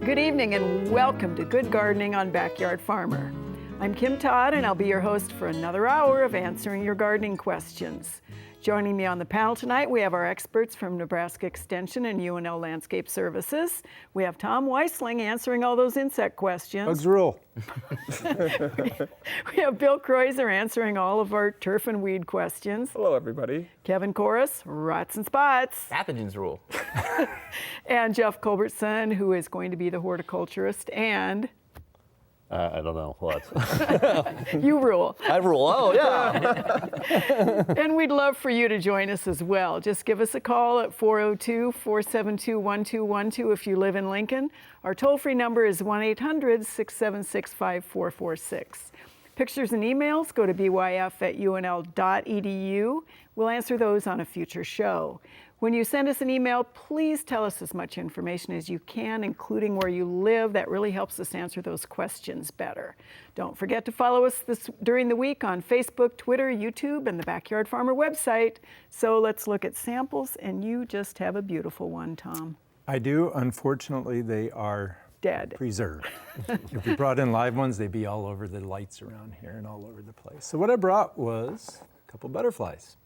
Good evening and welcome to Good Gardening on Backyard Farmer. I'm Kim Todd and I'll be your host for another hour of answering your gardening questions. Joining me on the panel tonight, we have our experts from Nebraska Extension and UNL Landscape Services. We have Tom Weisling answering all those insect questions. Bugs rule. We have Bill Kreuzer answering all of our turf and weed questions. Hello, everybody. Kevin Corus, rats and spots. Pathogens rule. And Jeff Culbertson, who is going to be the horticulturist, and I don't know what. you rule. I rule. Oh, yeah. And we'd love for you to join us as well. Just give us a call at 402-472-1212 if you live in Lincoln. Our toll-free number is 1-800-676-5446. Pictures and emails go to byf@unl.edu. We'll answer those on a future show. When you send us an email, please tell us as much information as you can, including where you live. That really helps us answer those questions better. Don't forget to follow us during the week on Facebook, Twitter, YouTube, and the Backyard Farmer website. So let's look at samples, and you just have a beautiful one, Tom. I do. Unfortunately, they are Dead. preserved. If we brought in live ones, they'd be all over the lights around here and all over the place. So what I brought was a couple butterflies.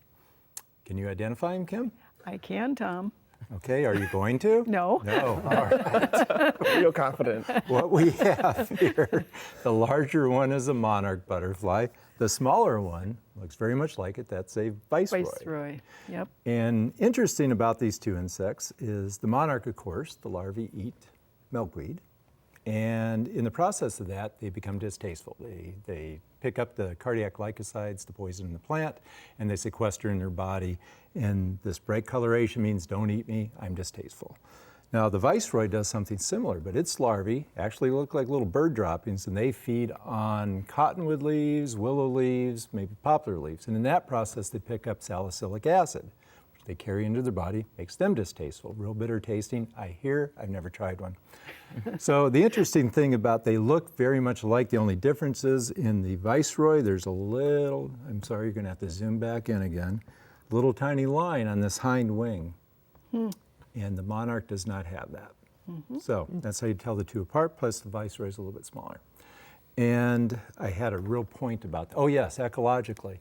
Can you identify them, Kim? I can, Tom. Okay, are you going to? No. No, all right. Real confident. What we have here, the larger one is a monarch butterfly. The smaller one looks very much like it. That's a viceroy. Viceroy, yep. And interesting about these two insects is the monarch, of course, the larvae eat milkweed. And in the process of that, they become distasteful. They pick up the cardiac glycosides, the poison in the plant, and they sequester in their body. And this bright coloration means don't eat me, I'm distasteful. Now the viceroy does something similar, but its larvae actually look like little bird droppings, and they feed on cottonwood leaves, willow leaves, maybe poplar leaves. And in that process, they pick up salicylic acid, which they carry into their body, makes them distasteful, real bitter tasting. I hear, I've never tried one. So the interesting thing about they look very much alike. The only difference is in the viceroy, there's a little, I'm sorry, you're gonna have to zoom back in again, little tiny line on this hind wing. And the monarch does not have that. So that's how you tell the two apart, plus the viceroy is a little bit smaller. And I had a real point about, oh yes, ecologically.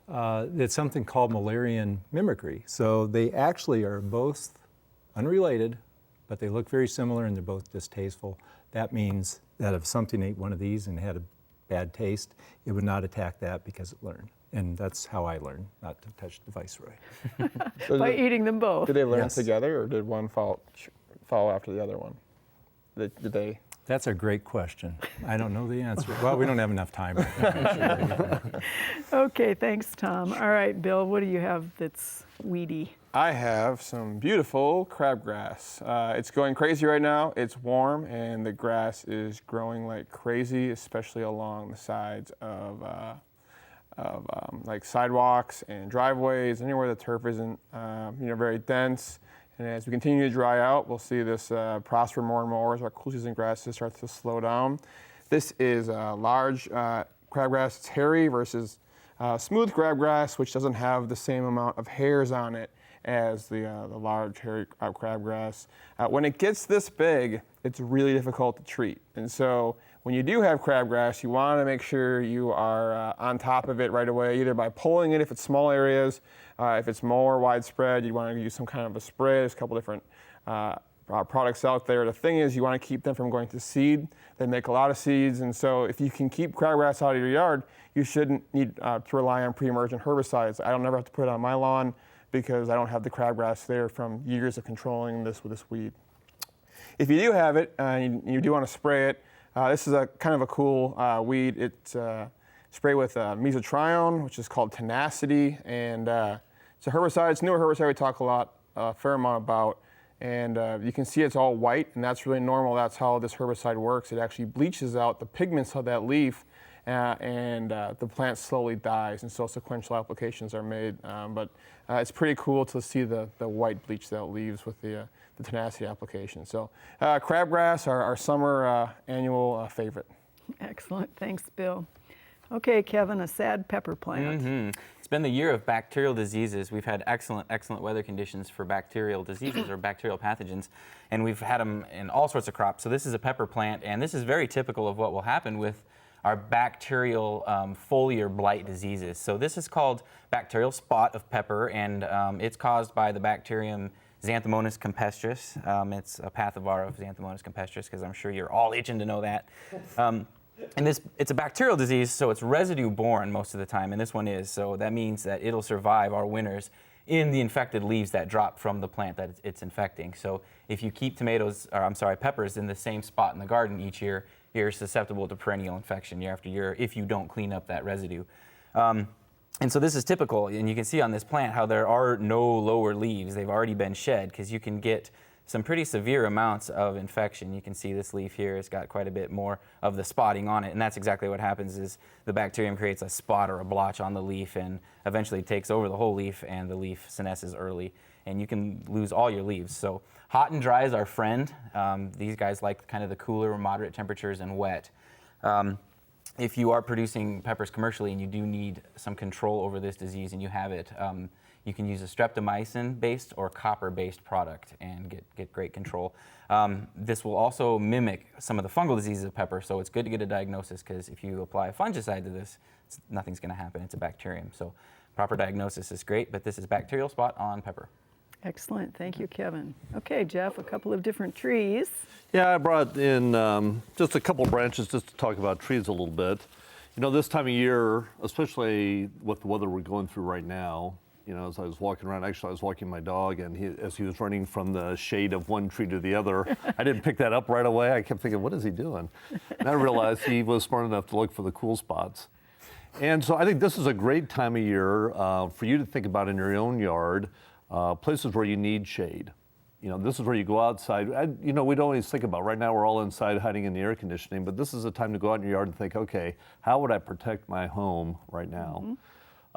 It's something called Müllerian mimicry. So they actually are both unrelated, but they look very similar and they're both distasteful. That means that if something ate one of these and had a bad taste, it would not attack that because it learned. And that's how I learned not to touch the viceroy. By eating them both. Did they learn Yes. together, or did one follow after the other one? Did they? That's a great question. I don't know the answer. Well, we don't have enough time right now. Okay, thanks, Tom. All right, Bill, what do you have that's weedy? I have some beautiful crabgrass. It's going crazy right now. It's warm, and the grass is growing like crazy, especially along the sides of like sidewalks and driveways, anywhere the turf isn't very dense. And as we continue to dry out, we'll see this prosper more and more as our cool season grasses start to slow down. This is large crabgrass. It's hairy versus smooth crabgrass, which doesn't have the same amount of hairs on it as the large hairy crabgrass. When it gets this big, it's really difficult to treat. And so when you do have crabgrass, you want to make sure you are on top of it right away, either by pulling it if it's small areas. If it's more widespread, you want to use some kind of a spray. There's a couple different products out there. The thing is, you want to keep them from going to seed. They make a lot of seeds, and so if you can keep crabgrass out of your yard, you shouldn't need to rely on pre-emergent herbicides. I don't never have to put it on my lawn because I don't have the crabgrass there from years of controlling this with this weed. If you do have it and you do want to spray it, this is a kind of a cool weed. It's spray with mesotrione, which is called Tenacity, and it's a herbicide. It's a newer herbicide we talk a fair amount about, and you can see it's all white, and that's really normal. That's how this herbicide works. It actually bleaches out the pigments of that leaf, and the plant slowly dies, and so sequential applications are made. But it's pretty cool to see the white bleached out leaves with the Tenacity application. So crabgrass, our summer annual favorite. Excellent, thanks, Bill. Okay, Kevin, a sad pepper plant. It's been the year of bacterial diseases. We've had excellent weather conditions for bacterial diseases or bacterial pathogens, and we've had them in all sorts of crops. So this is a pepper plant, and this is very typical of what will happen with our bacterial foliar blight diseases. So this is called bacterial spot of pepper, and it's caused by the bacterium Xanthomonas campestris. It's a pathovar of Xanthomonas campestris, because I'm sure you're all itching to know that. And it's a bacterial disease, so it's residue-borne most of the time, and this one is. So that means that it'll survive our winters in the infected leaves that drop from the plant that it's infecting. So if you keep peppers in the same spot in the garden each year, you're susceptible to perennial infection year after year if you don't clean up that residue. And so this is typical, and you can see on this plant how there are no lower leaves. They've already been shed, because you can get some pretty severe amounts of infection. You can see this leaf here, it's got quite a bit more of the spotting on it, and that's exactly what happens is the bacterium creates a spot or a blotch on the leaf and eventually takes over the whole leaf, and the leaf senesces early, and you can lose all your leaves. So hot and dry is our friend. These guys like kind of the cooler or moderate temperatures and wet. If you are producing peppers commercially and you do need some control over this disease and you have it, you can use a streptomycin-based or copper-based product and get great control. This will also mimic some of the fungal diseases of pepper, so it's good to get a diagnosis, because if you apply a fungicide to this, nothing's going to happen. It's a bacterium. So proper diagnosis is great, but this is bacterial spot on pepper. Excellent. Thank you, Kevin. Okay, Jeff, a couple of different trees. Yeah, I brought in just a couple branches just to talk about trees a little bit. You know, this time of year, especially with the weather we're going through right now, you know, as I was walking around, actually I was walking my dog, and as he was running from the shade of one tree to the other, I didn't pick that up right away. I kept thinking, what is he doing? And I realized he was smart enough to look for the cool spots. And so I think this is a great time of year for you to think about in your own yard, places where you need shade. You know, this is where you go outside. You know, we don't always think about, right now we're all inside hiding in the air conditioning, but this is a time to go out in your yard and think, okay, how would I protect my home right now? Mm-hmm.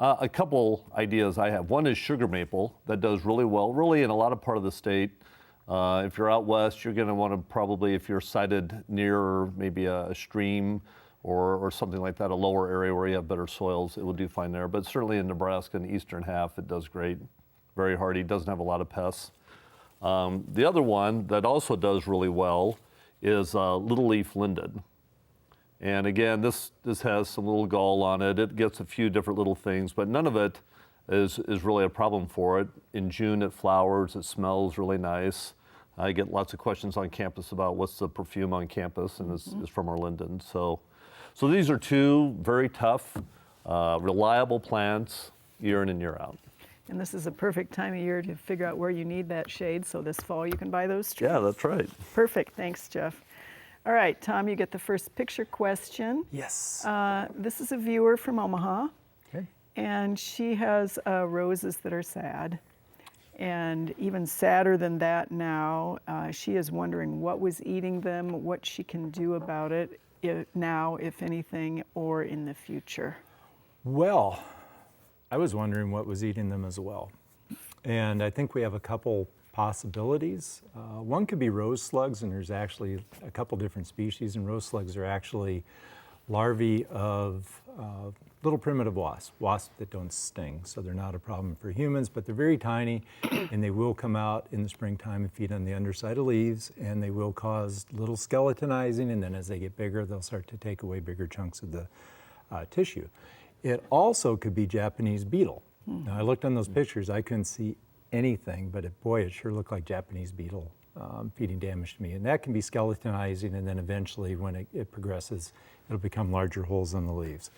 A couple ideas I have. One is sugar maple that does really well, really in a lot of part of the state. If you're out west, you're going to want to probably, if you're sited near maybe a stream or something like that, a lower area where you have better soils, it will do fine there. But certainly in Nebraska and the eastern half, it does great. Very hardy, doesn't have a lot of pests. The other one that also does really well is little leaf linden. And again, this has some little gall on it. It gets a few different little things, but none of it is really a problem for it. In June, it flowers. It smells really nice. I get lots of questions on campus about what's the perfume on campus, and it's from our linden. So these are two very tough, reliable plants year in and year out. And this is a perfect time of year to figure out where you need that shade, so this fall you can buy those trees. Yeah, that's right. Perfect. Thanks, Jeff. All right, Tom, you get the first picture question. Yes. This is a viewer from Omaha, Okay. and she has roses that are sad. And even sadder than that now, she is wondering what was eating them, what she can do about it now, if anything, or in the future. Well, I was wondering what was eating them as well. And I think we have a couple possibilities. One could be rose slugs, and there's actually a couple different species, and rose slugs are actually larvae of little primitive wasps that don't sting. So they're not a problem for humans, but they're very tiny, and they will come out in the springtime and feed on the underside of leaves, and they will cause little skeletonizing, and then as they get bigger, they'll start to take away bigger chunks of the tissue. It also could be Japanese beetle. Now, I looked on those pictures, I couldn't see anything, but boy, it sure looked like Japanese beetle feeding damage to me. And that can be skeletonizing, and then eventually when it progresses, it'll become larger holes in the leaves.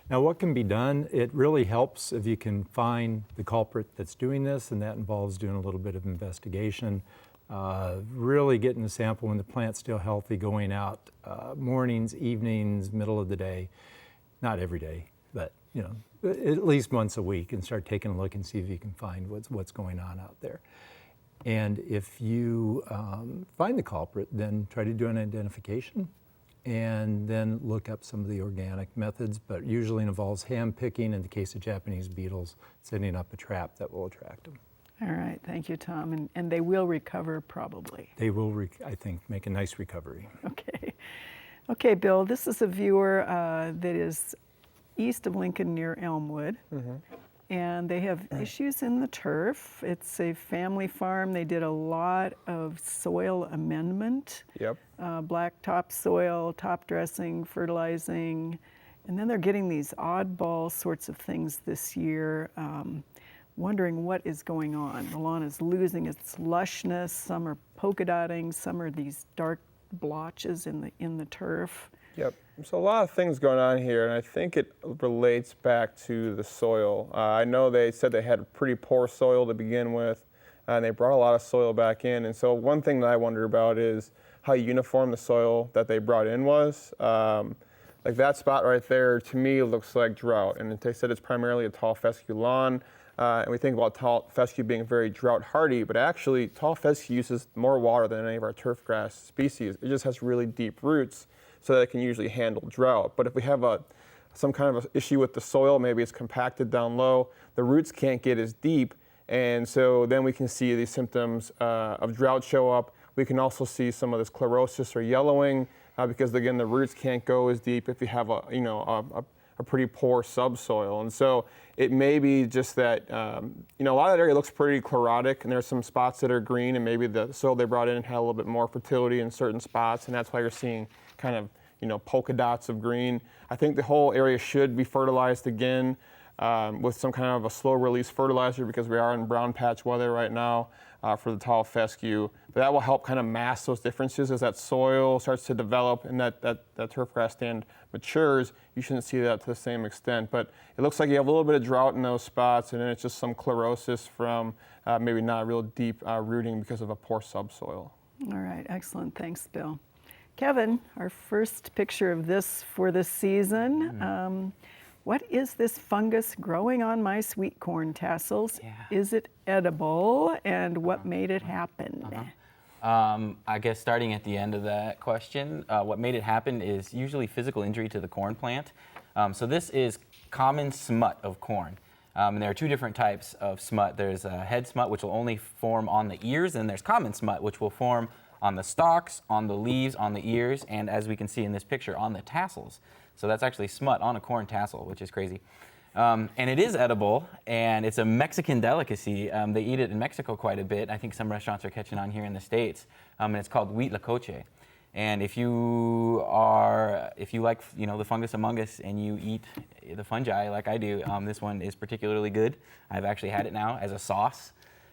Now, what can be done? It really helps if you can find the culprit that's doing this, and that involves doing a little bit of investigation, really getting the sample when the plant's still healthy, going out mornings, evenings, middle of the day, not every day, but you know, at least once a week, and start taking a look and see if you can find what's going on out there. And if you find the culprit, then try to do an identification, and then look up some of the organic methods, but usually involves hand picking. In the case of Japanese beetles, setting up a trap that will attract them. All right, thank you, Tom. And they will recover probably. They will, I think, make a nice recovery. Okay. Okay, Bill, this is a viewer that is east of Lincoln near Elmwood. and they have issues in the turf. It's a family farm. They did a lot of soil amendment. Yep. Black topsoil, top dressing, fertilizing, and then they're getting these oddball sorts of things this year. Wondering what is going on. The lawn is losing its lushness. Some are polka dotting. Some are these dark blotches in the turf. Yep. So a lot of things going on here, and I think it relates back to the soil. I know they said they had pretty poor soil to begin with, and they brought a lot of soil back in. And so one thing that I wonder about is how uniform the soil that they brought in was. Like that spot right there, to me, looks like drought. And they said it's primarily a tall fescue lawn. And we think about tall fescue being very drought hardy, but actually tall fescue uses more water than any of our turf grass species. It just has really deep roots so that it can usually handle drought. But if we have some kind of issue with the soil, maybe it's compacted down low, the roots can't get as deep, and so then we can see these symptoms of drought show up. We can also see some of this chlorosis or yellowing because again the roots can't go as deep if you have a pretty poor subsoil. And so it may be just that, a lot of that area looks pretty chlorotic, and there's some spots that are green, and maybe the soil they brought in had a little bit more fertility in certain spots, and that's why you're seeing kind of, polka dots of green. I think the whole area should be fertilized again with some kind of a slow release fertilizer because we are in brown patch weather right now for the tall fescue. But that will help kind of mask those differences as that soil starts to develop and that turf grass stand matures. You shouldn't see that to the same extent. But it looks like you have a little bit of drought in those spots, and then it's just some chlorosis from maybe not real deep rooting because of a poor subsoil. All right, excellent. Thanks, Bill. Kevin, our first picture of this for this season. What is this fungus growing on my sweet corn tassels? Yeah. Is it edible, and what made it happen? I guess starting at the end of that question, what made it happen is usually physical injury to the corn plant. So this is common smut of corn. And there are two different types of smut. There's head smut, which will only form on the ears, and there's common smut, which will form on the stalks, on the leaves, on the ears, and as we can see in this picture, on the tassels. So that's actually smut on a corn tassel, which is crazy. And it is edible, and it's a Mexican delicacy. They eat it in Mexico quite a bit. I think some restaurants are catching on here in the States. And it's called huitlacoche. And if you like, the fungus among us, and you eat the fungi like I do, this one is particularly good. I've actually had it now as a sauce.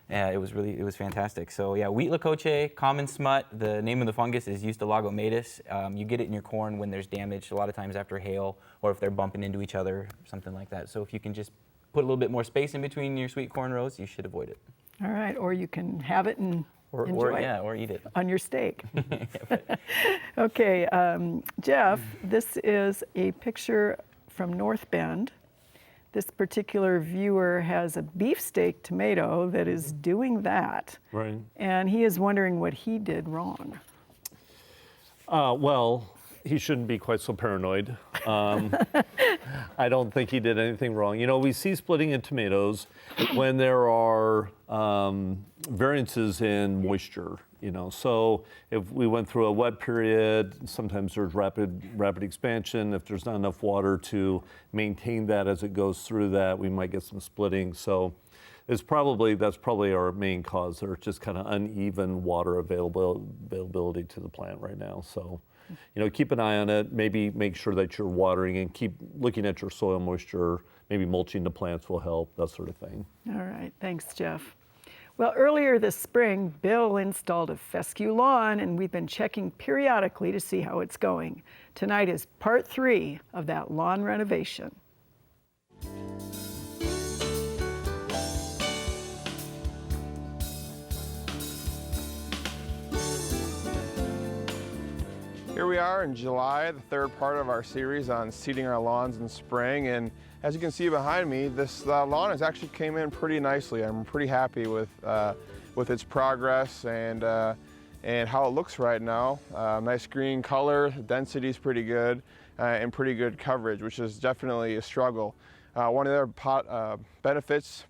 It was fantastic. So yeah, huitlacoche, common smut. The name of the fungus is Eustalago matus. You get it in your corn when there's damage, a lot of times after hail, or if they're bumping into each other, something like that. So if you can just put a little bit more space in between your sweet corn rows, you should avoid it. All right, or you can have it and enjoy it or eat it on your steak. Okay, Jeff, this is a picture from North Bend. This particular viewer has a beefsteak tomato that is doing that. Right. And he is wondering what he did wrong. Well, he shouldn't be quite so paranoid. I don't think he did anything wrong. We see splitting in tomatoes when there are variances in moisture. So if we went through a wet period, sometimes there's rapid expansion. If there's not enough water to maintain that as it goes through that, we might get some splitting. So that's probably our main cause. There's just kind of uneven water availability to the plant right now. So, keep an eye on it. Maybe make sure that you're watering and keep looking at your soil moisture. Maybe mulching the plants will help, that sort of thing. All right, thanks, Jeff. Well, earlier this spring, Bill installed a fescue lawn, and we've been checking periodically to see how it's going. Tonight is part 3 of that lawn renovation. Here we are in July, the third part of our series on seeding our lawns in spring, and as you can see behind me, this lawn has actually came in pretty nicely. I'm pretty happy with its progress and how it looks right now. Nice green color, the density is pretty good, and pretty good coverage, which is definitely a struggle. One of the other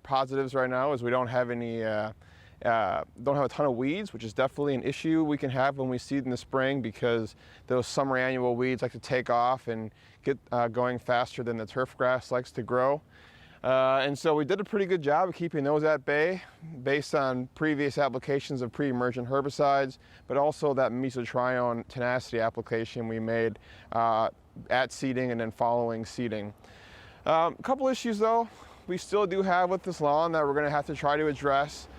positives right now is we don't have a ton of weeds, which is definitely an issue we can have when we seed in the spring because those summer annual weeds like to take off and get going faster than the turf grass likes to grow. And so we did a pretty good job of keeping those at bay based on previous applications of pre-emergent herbicides, but also that mesotrione tenacity application we made at seeding and then following seeding. A couple issues though we still do have with this lawn that we're going to have to try to address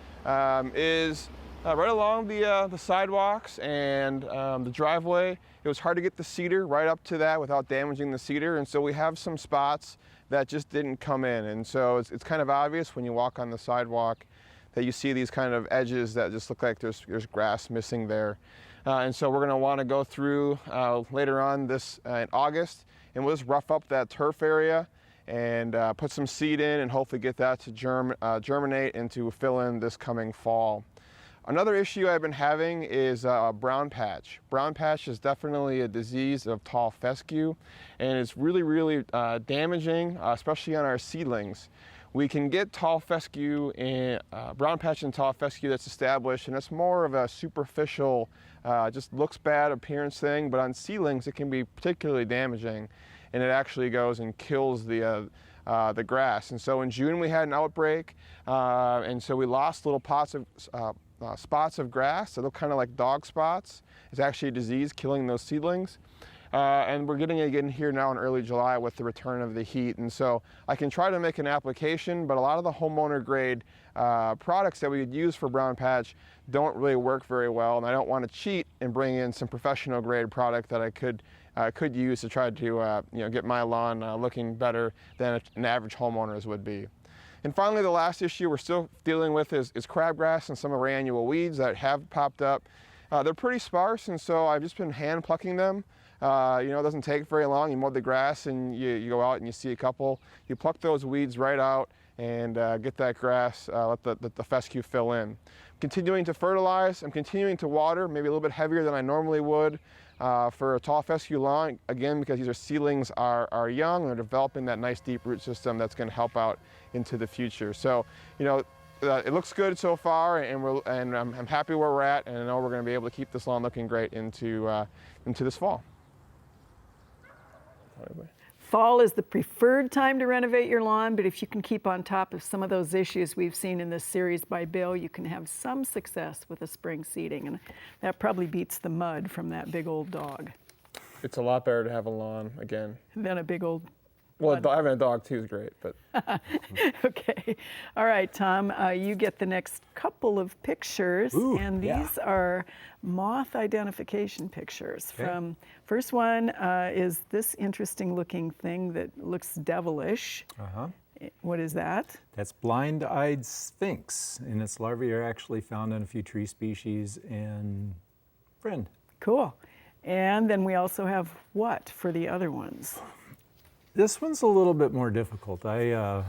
is right along the sidewalks and the driveway. It was hard to get the cedar right up to that without damaging the cedar, and so we have some spots that just didn't come in, and so it's kind of obvious when you walk on the sidewalk that you see these kind of edges that just look like there's grass missing there. And so we're going to want to go through later on this in August, and we'll just rough up that turf area and put some seed in and hopefully get that to germinate and to fill in this coming fall. Another issue I've been having is brown patch. Brown patch is definitely a disease of tall fescue, and it's really damaging, especially on our seedlings. We can get tall fescue in brown patch and tall fescue that's established, and it's more of a superficial, just looks bad appearance thing, but on seedlings it can be particularly damaging, and it actually goes and kills the grass. And so in June we had an outbreak, and so we lost little spots of grass that look kind of like dog spots. It's actually a disease killing those seedlings. And we're getting it again here now in early July with the return of the heat. And so I can try to make an application, but a lot of the homeowner grade products that we would use for brown patch don't really work very well. And I don't want to cheat and bring in some professional grade product that I could use to try to get my lawn looking better than an average homeowner's would be. And finally, the last issue we're still dealing with is crabgrass and some of our annual weeds that have popped up. They're pretty sparse, and so I've just been hand plucking them. It doesn't take very long. You mow the grass and you go out and you see a couple. You pluck those weeds right out and get that grass, let the fescue fill in. Continuing to fertilize, I'm continuing to water, maybe a little bit heavier than I normally would for a tall fescue lawn, again, because these seedlings are young and they're developing that nice deep root system that's going to help out into the future. So, it looks good so far, and I'm happy where we're at, and I know we're going to be able to keep this lawn looking great into this fall. Fall is the preferred time to renovate your lawn, but if you can keep on top of some of those issues we've seen in this series by Bill, you can have some success with a spring seeding, and that probably beats the mud from that big old dog. It's a lot better to have a lawn again. Than a big old. Well, having a dog too is great, but. Okay. All right, Tom, you get the next couple of pictures, and these are moth identification pictures. Okay. First one is this interesting looking thing that looks devilish. What is that? That's blind-eyed sphinx, and its larvae are actually found on a few tree species and friend. Cool. And then we also have what for the other ones? This one's a little bit more difficult. I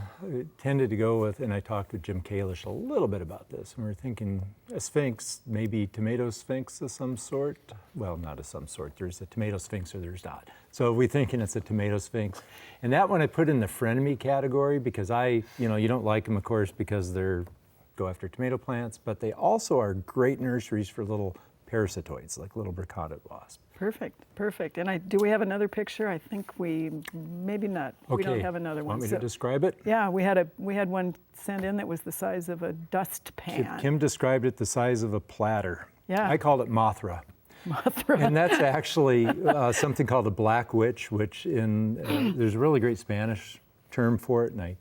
tended to go with, and I talked with Jim Kalish a little bit about this, and we were thinking a sphinx, maybe tomato sphinx of some sort. Well, not of some sort. There's a tomato sphinx or there's not. So we're thinking it's a tomato sphinx. And that one I put in the frenemy category because you don't like them, of course, because they're go after tomato plants, but they also are great nurseries for little parasitoids, like little braconnid wasp. Perfect. And do we have another picture? I think maybe not. Okay. We don't have another one. Want me to describe it? Yeah, we had one sent in that was the size of a dustpan. Kim described it the size of a platter. Yeah. I called it Mothra. Mothra. And that's actually something called a black witch, which there's a really great Spanish term for it, and I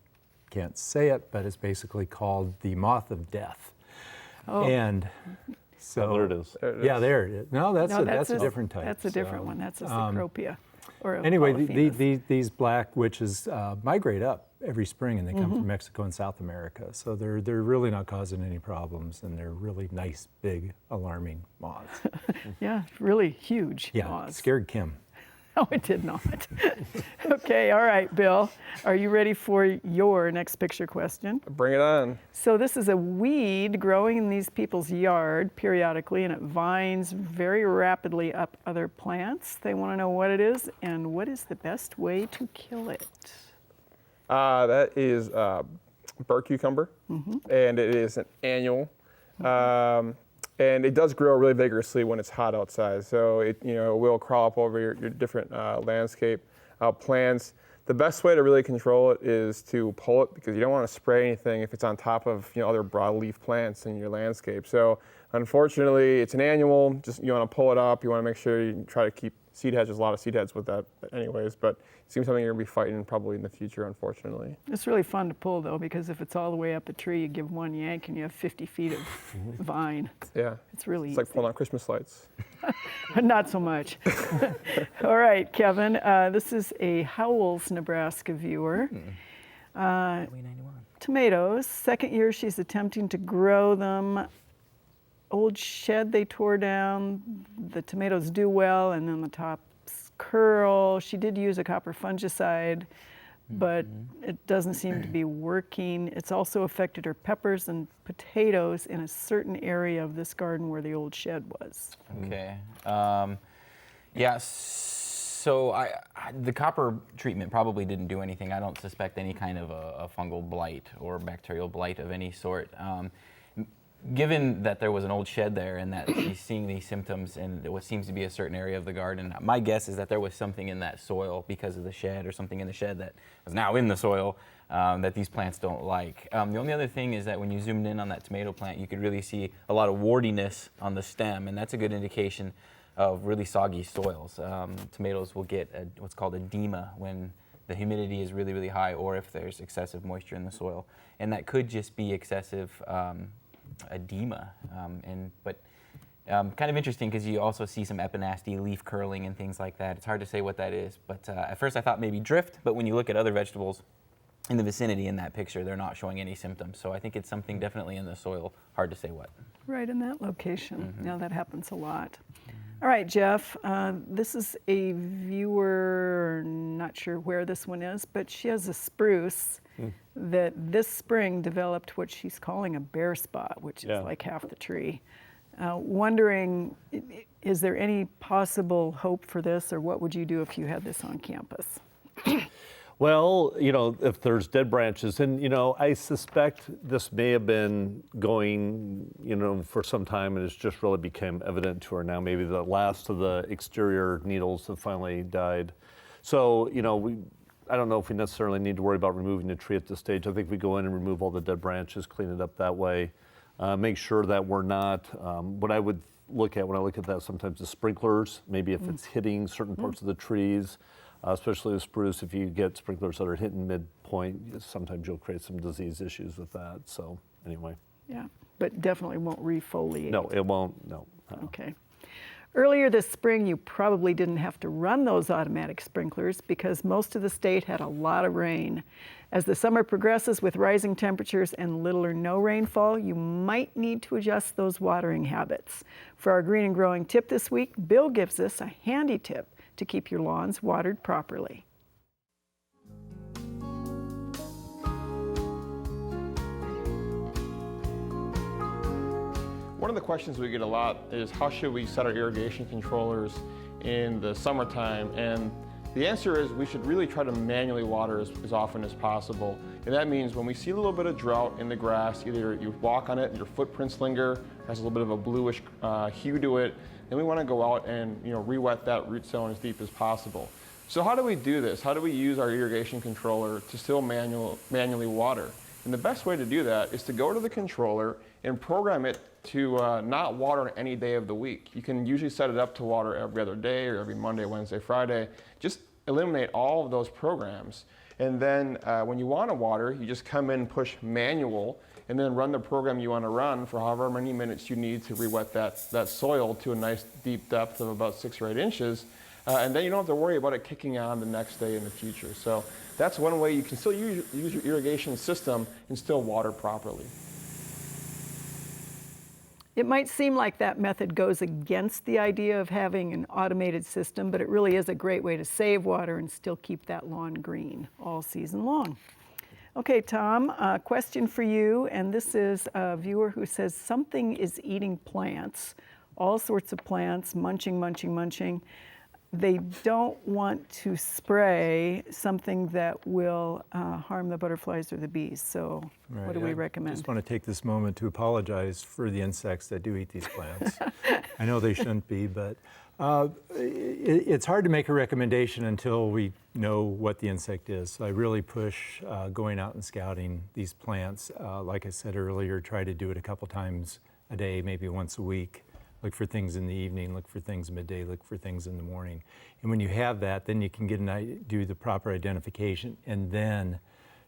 can't say it, but it's basically called the moth of death. Oh. And so there it is. Yeah, there it is. No, that's a different type. That's a different one. That's a Cecropia. Or a anyway, Polyphemus. these black witches migrate up every spring, and they come from Mexico and South America. So they're really not causing any problems, and they're really nice, big, alarming moths. Yeah, really huge Yeah, moths. scared Kim. No, it did not. Okay, all right, Bill. Are you ready for your next picture question? Bring it on. So this is a weed growing in these people's yard periodically, and it vines very rapidly up other plants. They want to know what it is and what is the best way to kill it. That is burr cucumber, and it is an annual. And it does grow really vigorously when it's hot outside. So it will crawl up over your different landscape plants. The best way to really control it is to pull it, because you don't want to spray anything if it's on top of other broadleaf plants in your landscape. So unfortunately, it's an annual. Just you want to pull it up. You want to make sure you try to keep seed heads. There's a lot of seed heads with that, anyways. But it seems something you're gonna be fighting probably in the future, unfortunately. It's really fun to pull though, because if it's all the way up the tree, you give one yank and you have 50 feet of vine. Yeah, It's really it's like easy. pulling out Christmas lights. Not so much. All right, Kevin. This is a Howells, Nebraska viewer. Tomatoes. Second year she's attempting to grow them. Old shed they tore down. The tomatoes do well, and then the tops curl. She did use a copper fungicide, but it doesn't seem to be working. It's also affected her peppers and potatoes in a certain area of this garden where the old shed was. Okay. Yeah. So the copper treatment probably didn't do anything. I don't suspect any kind of a fungal blight or bacterial blight of any sort. Given that there was an old shed there and that she's seeing these symptoms and what seems to be a certain area of the garden, my guess is that there was something in that soil because of the shed, or something in the shed that is now in the soil that these plants don't like. The only other thing is that when you zoomed in on that tomato plant, you could really see a lot of wardiness on the stem, and that's a good indication of really soggy soils. Tomatoes will get what's called edema when the humidity is really, really high, or if there's excessive moisture in the soil, and that could just be excessive edema, kind of interesting because you also see some epinasty, leaf curling, and things like that. It's hard to say what that is, but at first I thought maybe drift, but when you look at other vegetables in the vicinity in that picture, they're not showing any symptoms. So I think it's something definitely in the soil. Hard to say what. Right in that location. Now that happens a lot. All right, Jeff, this is a viewer, not sure where this one is, but she has a spruce that this spring developed what she's calling a bare spot, which is like half the tree. Wondering, is there any possible hope for this, or what would you do if you had this on campus? Well, if there's dead branches, and, I suspect this may have been going, for some time, and it's just really become evident to her now. Maybe the last of the exterior needles have finally died. So, I don't know if we necessarily need to worry about removing the tree at this stage. I think we go in and remove all the dead branches, clean it up that way, make sure that we're not, what I would look at when I look at that sometimes is sprinklers, maybe if it's hitting certain parts of the trees. Especially with spruce, if you get sprinklers that are hitting midpoint, sometimes you'll create some disease issues with that. So anyway. Yeah, but definitely won't refoliate. No, it won't, no. Okay. Earlier this spring, you probably didn't have to run those automatic sprinklers because most of the state had a lot of rain. As the summer progresses with rising temperatures and little or no rainfall, you might need to adjust those watering habits. For our Green and Growing tip this week, Bill gives us a handy tip to keep your lawns watered properly. One of the questions we get a lot is how should we set our irrigation controllers in the summertime? And the answer is we should really try to manually water as often as possible. And that means when we see a little bit of drought in the grass, either you walk on it and your footprints linger, has a little bit of a bluish hue to it, then we want to go out and re-wet that root zone as deep as possible. So how do we do this? How do we use our irrigation controller to still manually water? And the best way to do that is to go to the controller and program it to not water on any day of the week. You can usually set it up to water every other day or every Monday, Wednesday, Friday. Just eliminate all of those programs. And then when you want to water, you just come in, push manual, and then run the program you want to run for however many minutes you need to re-wet that soil to a nice deep depth of about 6 or 8 inches. And then you don't have to worry about it kicking on the next day in the future. So that's one way you can still use your irrigation system and still water properly. It might seem like that method goes against the idea of having an automated system, but it really is a great way to save water and still keep that lawn green all season long. Okay, Tom, a question for you, and this is a viewer who says something is eating plants, all sorts of plants, munching, munching, munching. they don't want to spray something that will harm the butterflies or the bees. So what do we I recommend? just want to take this moment to apologize for the insects that do eat these plants. I know they shouldn't be, but it's hard to make a recommendation until we know what the insect is. So I really push going out and scouting these plants. Like I said earlier, try to do it a couple times a day, maybe once a week. Look for things in the evening, look for things midday, look for things in the morning. And when you have that, then you can do the proper identification and then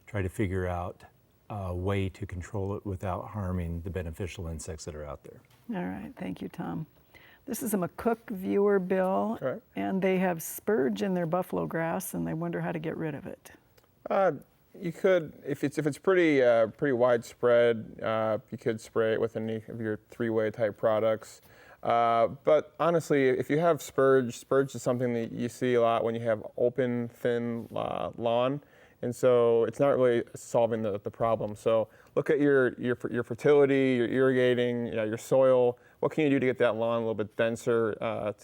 try to figure out a way to control it without harming the beneficial insects that are out there. All right, thank you, Tom. This is a McCook viewer, Bill, Correct. and they have spurge in their buffalo grass, and they wonder how to get rid of it. You could, if it's pretty widespread, you could spray it with any of your three-way type products. But honestly, if you have spurge is something that you see a lot when you have open, thin lawn, and so it's not really solving the problem. So look at your fertility, your irrigating, your soil. What can you do to get that lawn a little bit denser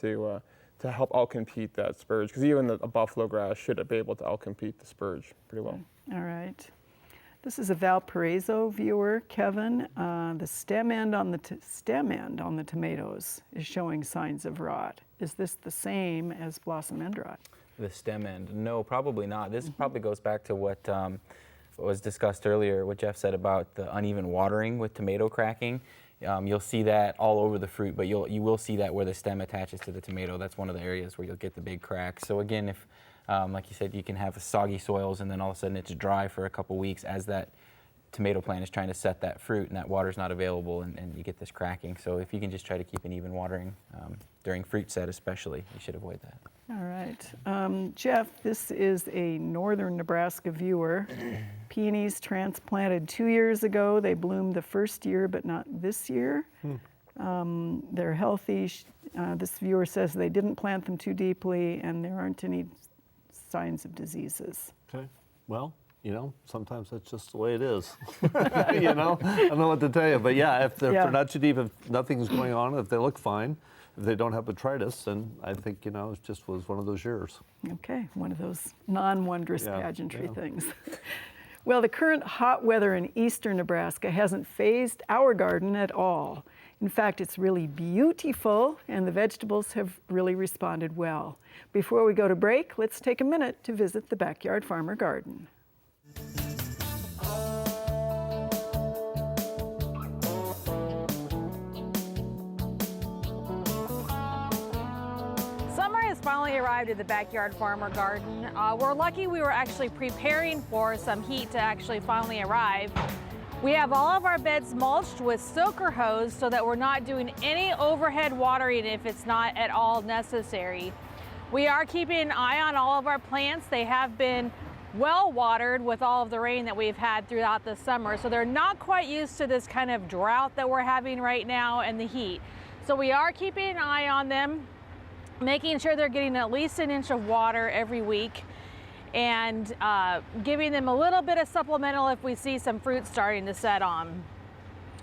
to help outcompete that spurge? Because even a buffalo grass should be able to outcompete the spurge pretty well. All right. This is a Valparaiso viewer, Kevin. The stem end on the tomatoes is showing signs of rot. Is this the same as blossom end rot? The stem end? No, probably not. This probably goes back to what was discussed earlier, what Jeff said about the uneven watering with tomato cracking. You'll see that all over the fruit, but you will see that where the stem attaches to the tomato. That's one of the areas where you'll get the big cracks. So again, if like you said, you can have soggy soils and then all of a sudden it's dry for a couple weeks as that tomato plant is trying to set that fruit and that water's not available and you get this cracking. So if you can just try to keep an even watering during fruit set especially, you should avoid that. All right. Jeff, this is a northern Nebraska viewer. Peonies transplanted 2 years ago. They bloomed the first year, but not this year. They're healthy. This viewer says they didn't plant them too deeply and there aren't any signs of diseases. Okay. Well, sometimes that's just the way it is. I don't know what to tell you. But yeah, if they're not too deep, if nothing's going on, if they look fine, if they don't have botrytis, then I think, it just was one of those years. Okay, one of those non-wondrous pageantry yeah. things. Well, the current hot weather in eastern Nebraska hasn't phased our garden at all. In fact, it's really beautiful and the vegetables have really responded well. Before we go to break, let's take a minute to visit the Backyard Farmer Garden. Summer has finally arrived at the Backyard Farmer Garden. We're lucky we were actually preparing for some heat to actually finally arrive. We have all of our beds mulched with soaker hose so that we're not doing any overhead watering if it's not at all necessary. We are keeping an eye on all of our plants. They have been well watered with all of the rain that we've had throughout the summer, so they're not quite used to this kind of drought that we're having right now and the heat. So we are keeping an eye on them, making sure they're getting at least an inch of water every week, and giving them a little bit of supplemental if we see some fruit starting to set on.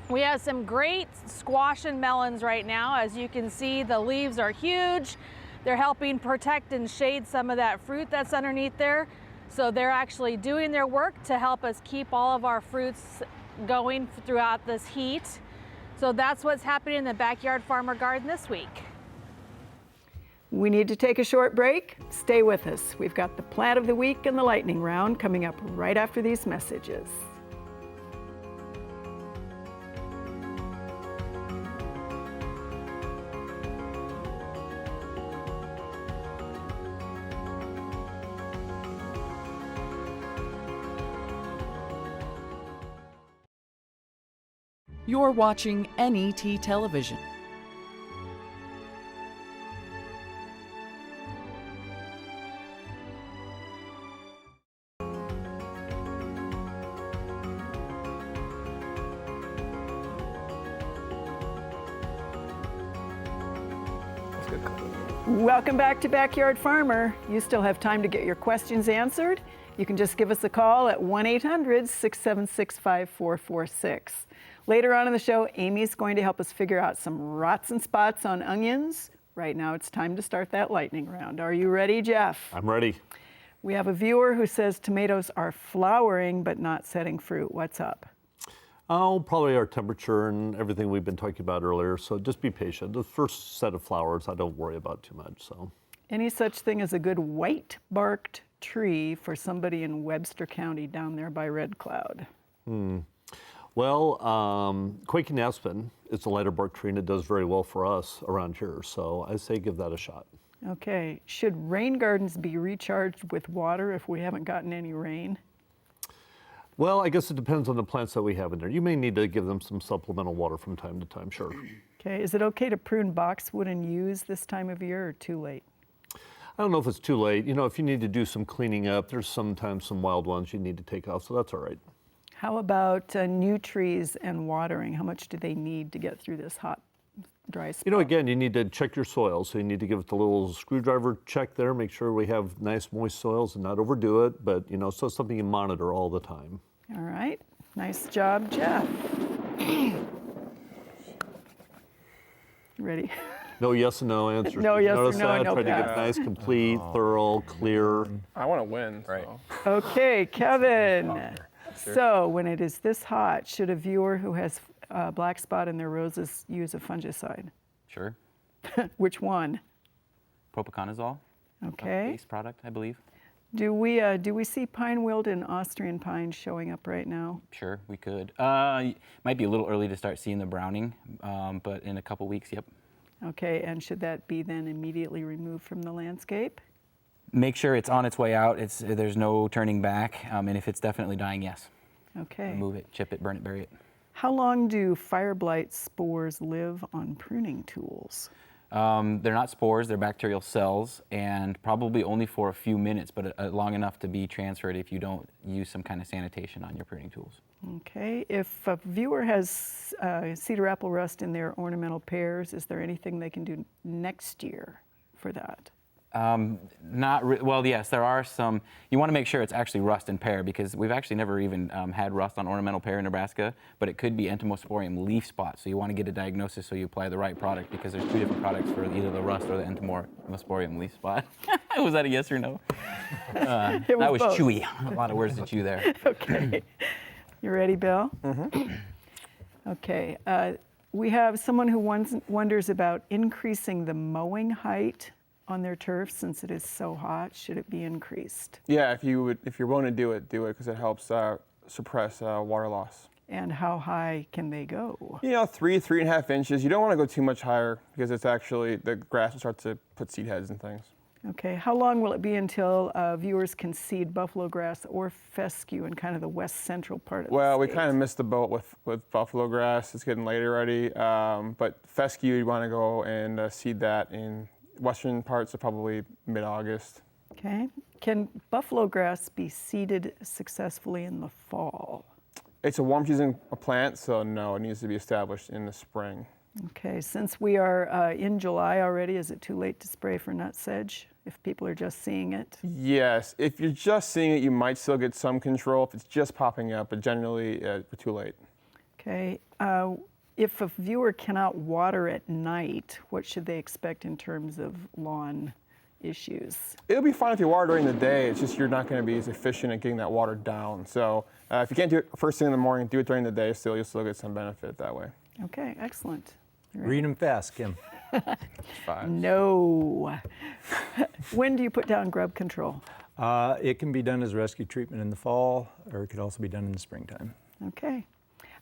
We have some great squash and melons right now. As you can see, the leaves are huge. They're helping protect and shade some of that fruit that's underneath there. So they're actually doing their work to help us keep all of our fruits going throughout this heat. So that's what's happening in the Backyard Farmer Garden this week. We need to take a short break. Stay with us. We've got the plant of the week and the lightning round coming up right after these messages. You're watching NET Television. Welcome back to Backyard Farmer. You still have time to get your questions answered. You can just give us a call at 1-800-676-5446. Later on in the show, Amy's going to help us figure out some rots and spots on onions, Right now it's time to start that lightning round. Are you ready, Jeff? I'm ready. We have a viewer who says tomatoes are flowering but not setting fruit. What's up? Oh, probably our temperature and everything we've been talking about earlier. So just be patient. The first set of flowers, I don't worry about too much. So Any such thing as a good white-barked tree for somebody in Webster County down there by Red Cloud? well, Quaking Aspen, it's a lighter bark tree and it does very well for us around here. So I say give that a shot. Okay. Should rain gardens be recharged with water if we haven't gotten any rain? Well, I guess it depends on the plants that we have in there. You may need to give them some supplemental water from time to time, sure. Okay. Is it okay to prune boxwood and yews this time of year or too late? I don't know if it's too late. You know, if you need to do some cleaning up, there's sometimes some wild ones you need to take off, so that's all right. How about new trees and watering? How much do they need to get through this hot, dry spell? You know, again, you need to check your soil, so you need to give it the little screwdriver check there, make sure we have nice moist soils and not overdo it, but you know, so it's something you monitor all the time. All right. Nice job, Jeff. Ready? No yes and no answers. No Did you yes or notice no, that? no Tried to get pass. nice, complete, thorough, clear. I want to win. Right. So. Okay, Kevin. So when it is this hot, should a viewer who has black spot in their roses use a fungicide? Sure. Which one? Propiconazole. Okay. Base product, I believe. Do we see pine wilt and Austrian pine showing up right now? Sure, we could. Might be a little early to start seeing the browning, but in a couple weeks, yep. Okay, and should that be then immediately removed from the landscape? Make sure it's on its way out. There's no turning back, and if it's definitely dying, yes. Okay. Remove it, chip it, burn it, bury it. How long do fire blight spores live on pruning tools? They're not spores, they're bacterial cells, and probably only for a few minutes, but long enough to be transferred if you don't use some kind of sanitation on your pruning tools. Okay, if a viewer has cedar apple rust in their ornamental pears, is there anything they can do next year for that? Well, yes, there are some. You want to make sure it's actually rust and pear because we've actually never even had rust on ornamental pear in Nebraska, but it could be entomosporium leaf spot. So you want to get a diagnosis so you apply the right product because there's two different products for either the rust or the entomosporium leaf spot. Was that a yes or no? That was both. chewy. A lot of words to chew there. Okay. You ready, Bill? Mm-hmm. Okay. We have someone who wonders about increasing the mowing height on their turf since it is so hot. Should it be increased? Yeah, if you're willing to do it because it helps suppress water loss. And how high can they go? You know, 3.5 inches. You don't want to go too much higher because it's actually the grass will start to put seed heads and things. Okay. How long will it be until viewers can seed buffalo grass or fescue in kind of the west central part of the Well, we state? kind of missed the boat with buffalo grass. It's getting late already. But fescue, you want to go and seed that in western parts of probably mid-August. Okay. Can buffalo grass be seeded successfully in the fall? It's a warm season plant, so no, it needs to be established in the spring. Okay. Since we are in July already, is it too late to spray for nut sedge if people are just seeing it? Yes, if you're just seeing it, you might still get some control if it's just popping up, but generally we're too late. Okay. If a viewer cannot water at night, what should they expect in terms of lawn issues? It'll be fine if you water during the day. It's just you're not going to be as efficient at getting that water down. So if you can't do it first thing in the morning, do it during the day. You'll still get some benefit that way. Okay, excellent. Read them fast, Kim. 5. No. When do you put down grub control? It can be done as rescue treatment in the fall, or it could also be done in the springtime. Okay.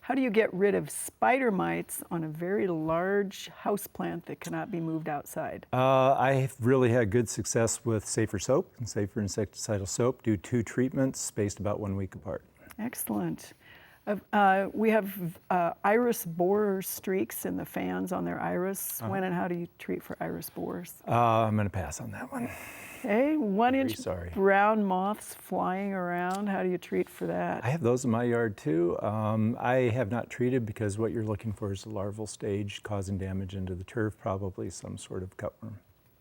How do you get rid of spider mites on a very large house plant that cannot be moved outside? I've really had good success with Safer Soap and Safer Insecticidal Soap. Do 2 treatments spaced about 1 week apart. Excellent. We have iris borer streaks in the fans on their iris. When and how do you treat for iris borers? I'm going to pass on that one. Okay, 1-inch sorry. brown moths flying around. How do you treat for that? I have those in my yard too. I have not treated because what you're looking for is the larval stage causing damage into the turf, probably some sort of cutworm.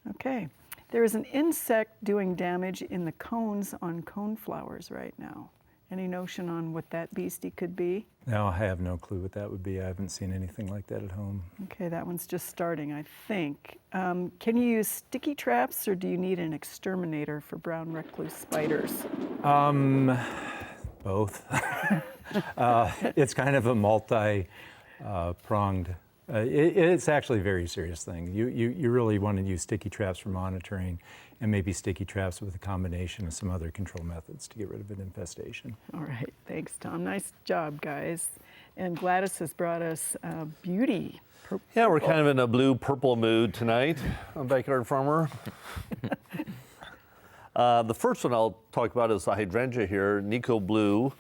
Okay. There is an insect doing damage in the cones on coneflowers right now. Any notion on what that beastie could be? No, I have no clue what that would be. I haven't seen anything like that at home. Okay, that one's just starting, I think. Can you use sticky traps, or do you need an exterminator for brown recluse spiders? Both. It's kind of a multi-pronged. It's actually a very serious thing. You really want to use sticky traps for monitoring, and maybe sticky traps with a combination of some other control methods to get rid of an infestation. All right, thanks, Tom. Nice job, guys. And Gladys has brought us beauty. Yeah, we're kind of in a blue-purple mood tonight on Backyard Farmer. The first one I'll talk about is the hydrangea here, Nico Blue.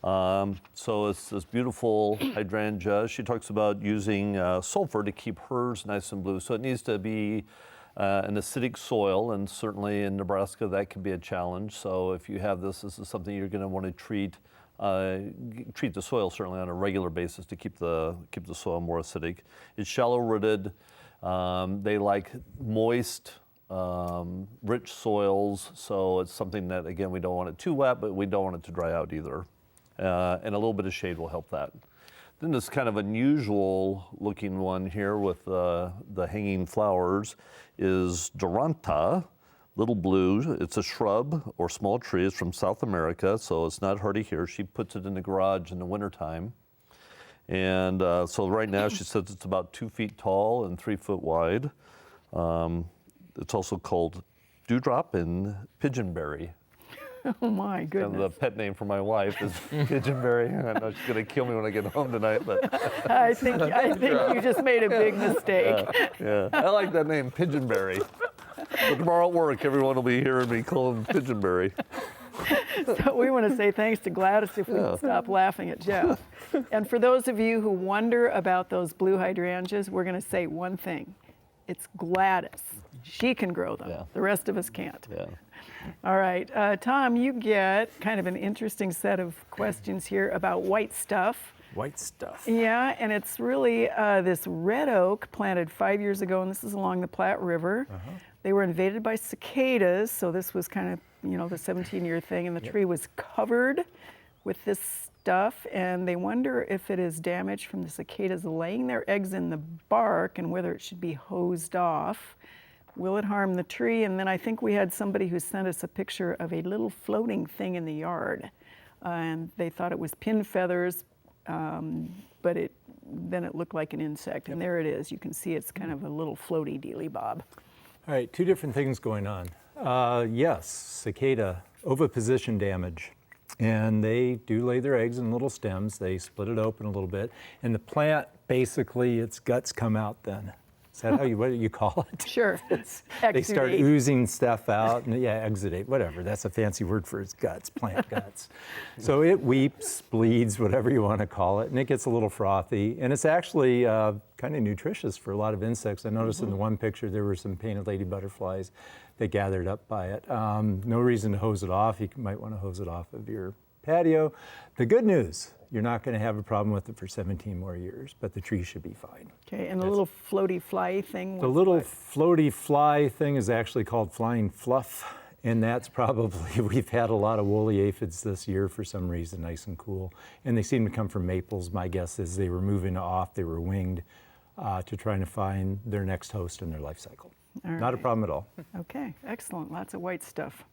So it's this beautiful hydrangea. She talks about using sulfur to keep hers nice and blue. So it needs to be an acidic soil, and certainly in Nebraska that can be a challenge. So if you have this is something you're going to want to treat the soil certainly on a regular basis to keep the soil more acidic. It's shallow rooted. They like moist, rich soils. So it's something that, again, we don't want it too wet, but we don't want it to dry out either. And a little bit of shade will help that. Then this kind of unusual looking one here with the hanging flowers is Duranta, little blue. It's a shrub or small tree. It's from South America, so it's not hardy here. She puts it in the garage in the wintertime. And so right now she says it's about 2 feet tall and 3 foot wide. It's also called dewdrop and pigeonberry. Oh my goodness. And the pet name for my wife is Pigeonberry. I know she's going to kill me when I get home tonight, but I think you just made a big mistake. yeah. I like that name, Pigeonberry. So tomorrow at work, everyone will be hearing me call him Pigeonberry. So we want to say thanks to Gladys if we can stop laughing at Jeff. And for those of you who wonder about those blue hydrangeas, we're going to say one thing. It's Gladys. She can grow them. Yeah. The rest of us can't. Yeah. All right, Tom, you get kind of an interesting set of questions here about white stuff. White stuff. Yeah, and it's really this red oak planted 5 years ago, and this is along the Platte River. They were invaded by cicadas, so this was kind of, the 17-year thing, and the tree was covered with this stuff, and they wonder if it is damaged from the cicadas laying their eggs in the bark and whether it should be hosed off. Will it harm the tree? And then I think we had somebody who sent us a picture of a little floating thing in the yard. And they thought it was pin feathers, but then it looked like an insect. And there it is. You can see it's kind of a little floaty dealy bob. All right, two different things going on. Yes, cicada oviposition damage. And they do lay their eggs in little stems. They split it open a little bit. And the plant, basically, its guts come out then. Is that what do you call it? Sure. They start oozing stuff out, and exudate, whatever. That's a fancy word for its guts, plant guts. So it weeps, bleeds, whatever you want to call it, and it gets a little frothy. And it's actually kind of nutritious for a lot of insects. I noticed in the one picture there were some painted lady butterflies that gathered up by it. No reason to hose it off. You might want to hose it off of your patio. The good news, you're not going to have a problem with it for 17 more years, but the tree should be fine. Okay, and the little floaty fly thing? The little floaty fly thing is actually called flying fluff, and that's probably, we've had a lot of woolly aphids this year for some reason, nice and cool, and they seem to come from maples. My guess is they were moving off, they were winged to trying to find their next host in their life cycle. Not a problem at all. Okay, excellent, lots of white stuff.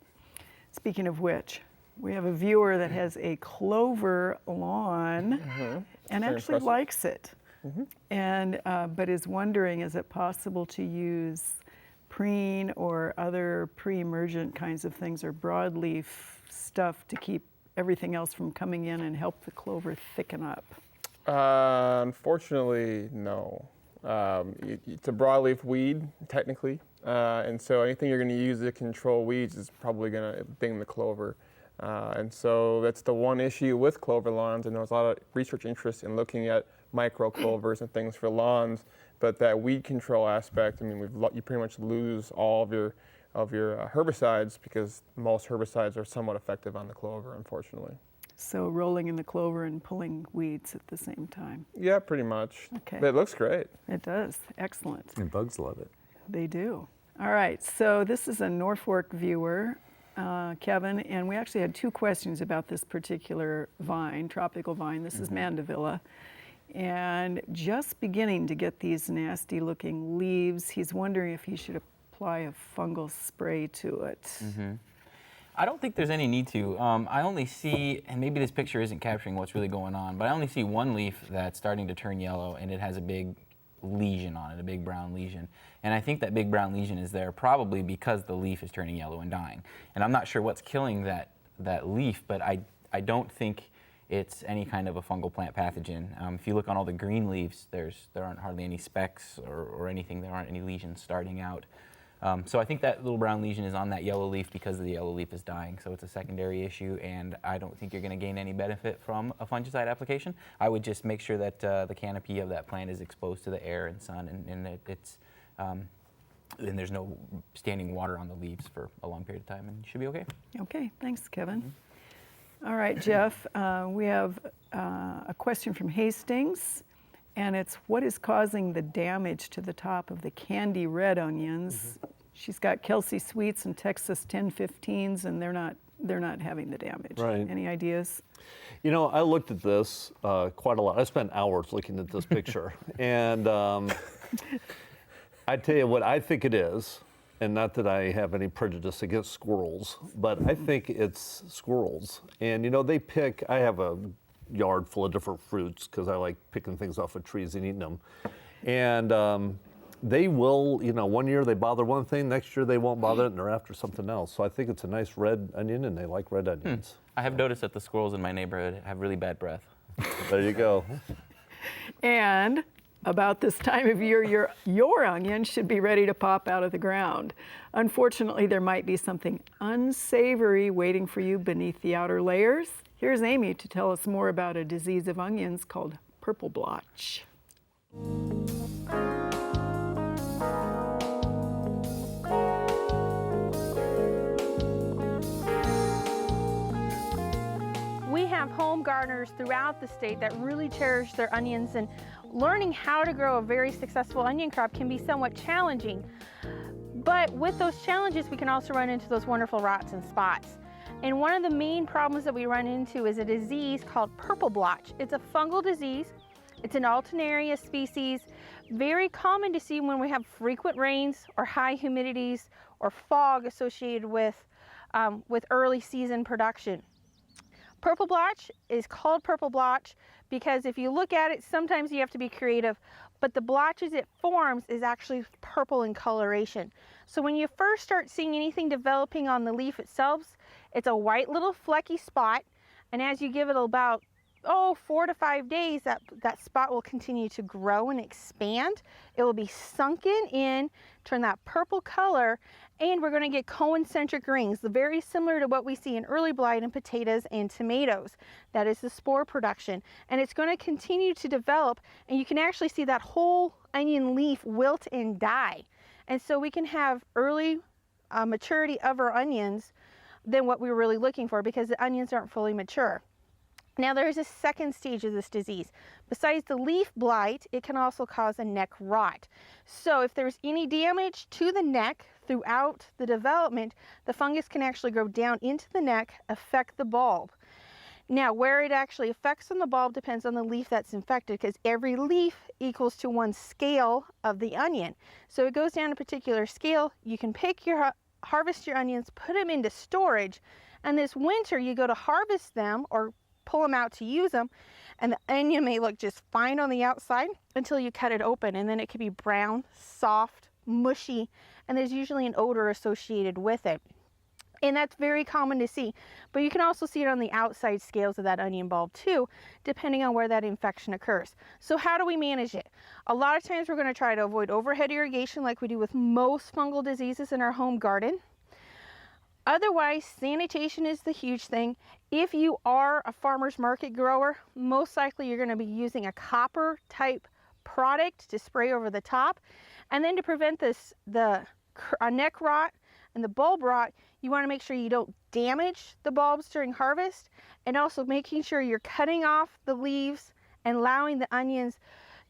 Speaking of which, we have a viewer that has a clover lawn and actually impressive. likes it, and but is wondering, is it possible to use preen or other pre-emergent kinds of things or broadleaf stuff to keep everything else from coming in and help the clover thicken up? Unfortunately, no. It's a broadleaf weed, technically, and so anything you're going to use to control weeds is probably going to ding the clover. And so that's the one issue with clover lawns, and there's a lot of research interest in looking at micro clovers and things for lawns, but that weed control aspect, I mean, you pretty much lose all of your herbicides because most herbicides are somewhat effective on the clover, unfortunately. So rolling in the clover and pulling weeds at the same time. Yeah, pretty much. Okay. But it looks great. It does, excellent. And bugs love it. They do. All right, so this is a Norfolk viewer. Kevin, and we actually had 2 questions about this particular vine, tropical vine. This is Mandevilla. And just beginning to get these nasty looking leaves. He's wondering if he should apply a fungal spray to it. I don't think there's any need to. I only see, and maybe this picture isn't capturing what's really going on, but I only see one leaf that's starting to turn yellow, and it has a big lesion on it, a big brown lesion. And I think that big brown lesion is there probably because the leaf is turning yellow and dying. And I'm not sure what's killing that leaf, but I don't think it's any kind of a fungal plant pathogen. If you look on all the green leaves, there aren't hardly any specks or anything. There aren't any lesions starting out. So I think that little brown lesion is on that yellow leaf because the yellow leaf is dying. So it's a secondary issue, and I don't think you're going to gain any benefit from a fungicide application. I would just make sure that the canopy of that plant is exposed to the air and sun, and and there's no standing water on the leaves for a long period of time, and you should be okay. Okay, thanks, Kevin. All right, Jeff, we have a question from Hastings, and it's what is causing the damage to the top of the candy red onions? She's got Kelsey Sweets and Texas 1015s, and they're not having the damage. Right. Any ideas? You know, I looked at this quite a lot. I spent hours looking at this picture. And I tell you what I think it is, and not that I have any prejudice against squirrels, but I think it's squirrels. And, you know, I have a yard full of different fruits because I like picking things off of trees and eating them. And they will, you know, one year they bother one thing, next year they won't bother it, and they're after something else. So I think it's a nice red onion, and they like red onions. I have noticed that the squirrels in my neighborhood have really bad breath. There you go. And about this time of year, your onion should be ready to pop out of the ground. Unfortunately, there might be something unsavory waiting for you beneath the outer layers. Here's Amy to tell us more about a disease of onions called purple blotch. We have home gardeners throughout the state that really cherish their onions, and learning how to grow a very successful onion crop can be somewhat challenging. But with those challenges, we can also run into those wonderful rots and spots. And one of the main problems that we run into is a disease called purple blotch. It's a fungal disease. It's an Alternaria species, very common to see when we have frequent rains or high humidities or fog associated with early season production. Purple blotch is called purple blotch because if you look at it, sometimes you have to be creative, but the blotches it forms is actually purple in coloration. So when you first start seeing anything developing on the leaf itself, it's a white little flecky spot, and as you give it about 4 to 5 days, that spot will continue to grow and expand. It will be sunken in, turn that purple color, and we're going to get concentric rings, very similar to what we see in early blight in potatoes and tomatoes. That is the spore production, and it's going to continue to develop, and you can actually see that whole onion leaf wilt and die. And so we can have early maturity of our onions than what we were really looking for because the onions aren't fully mature. Now there is a second stage of this disease. Besides the leaf blight, it can also cause a neck rot. So if there's any damage to the neck throughout the development, the fungus can actually grow down into the neck, affect the bulb. Now where it actually affects on the bulb depends on the leaf that's infected, because every leaf equals to one scale of the onion. So it goes down a particular scale. You can harvest your onions, put them into storage, and this winter you go to harvest them or pull them out to use them, and the onion may look just fine on the outside until you cut it open, and then it can be brown, soft, mushy, and there's usually an odor associated with it. And that's very common to see, but you can also see it on the outside scales of that onion bulb too, depending on where that infection occurs. So how do we manage it? A lot of times we're going to try to avoid overhead irrigation like we do with most fungal diseases in our home garden. Otherwise, sanitation is the huge thing. If you are a farmer's market grower, most likely you're going to be using a copper type product to spray over the top. And then to prevent the neck rot and the bulb rot, you want to make sure you don't damage the bulbs during harvest, and also making sure you're cutting off the leaves and allowing the onions